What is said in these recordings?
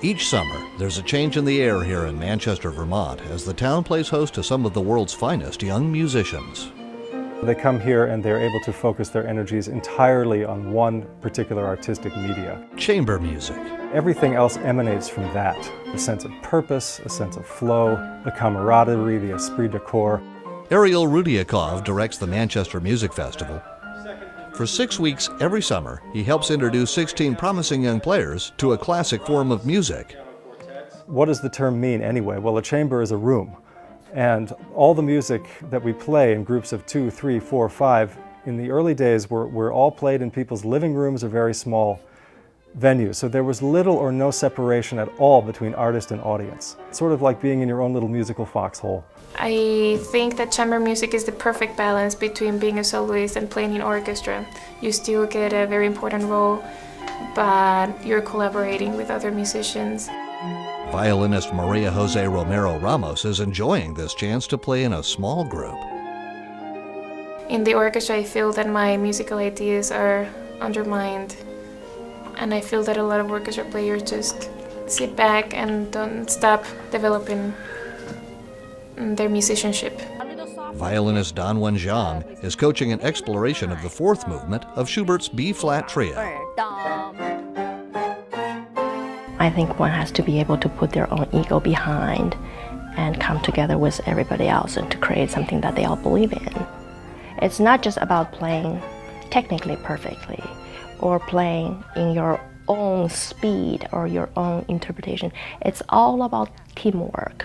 Each summer, there's a change in the air here in Manchester, Vermont, as the town plays host to some of the world's finest young musicians. They come here and they're able to focus their energies entirely on one particular artistic media. Chamber music. Everything else emanates from that. The sense of purpose, a sense of flow, the camaraderie, the esprit de corps. Ariel Rudiakov directs the Manchester Music Festival. For 6 weeks every summer, he helps introduce 16 promising young players to a classic form of music. What does the term mean anyway? Well, a chamber is a room. And all the music that we play in groups of 2, 3, 4, 5, in the early days were all played in people's living rooms or very small venues. So there was little or no separation at all between artist and audience. It's sort of like being in your own little musical foxhole. I think that chamber music is the perfect balance between being a soloist and playing in orchestra. You still get a very important role, but you're collaborating with other musicians. Violinist Maria Jose Romero Ramos is enjoying this chance to play in a small group. In the orchestra, I feel that my musical ideas are undermined, and I feel that a lot of orchestra players just sit back and don't stop developing their musicianship. Violinist Don Wen Zhang is coaching an exploration of the fourth movement of Schubert's B-flat trio. I think one has to be able to put their own ego behind and come together with everybody else and to create something that they all believe in. It's not just about playing technically perfectly or playing in your own speed or your own interpretation. It's all about teamwork.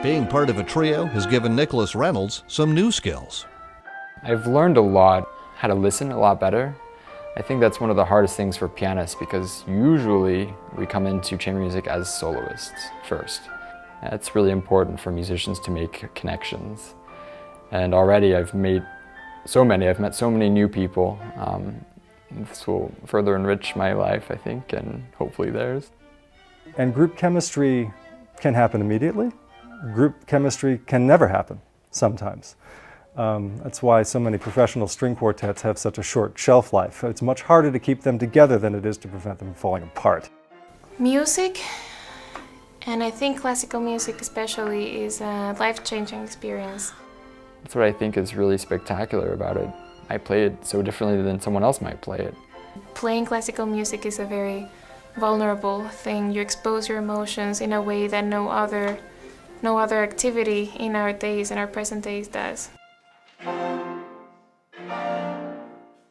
Being part of a trio has given Nicholas Reynolds some new skills. I've learned a lot, how to listen a lot better. I think that's one of the hardest things for pianists because usually we come into chamber music as soloists first. It's really important for musicians to make connections. And already I've met so many new people. This will further enrich my life, I think, and hopefully theirs. And group chemistry can happen immediately. Group chemistry can never happen, sometimes. That's why so many professional string quartets have such a short shelf life. It's much harder to keep them together than it is to prevent them from falling apart. Music, and I think classical music especially, is a life-changing experience. That's what I think is really spectacular about it. I play it so differently than someone else might play it. Playing classical music is a very vulnerable thing. You expose your emotions in a way that no other activity in our days, in our present days, does.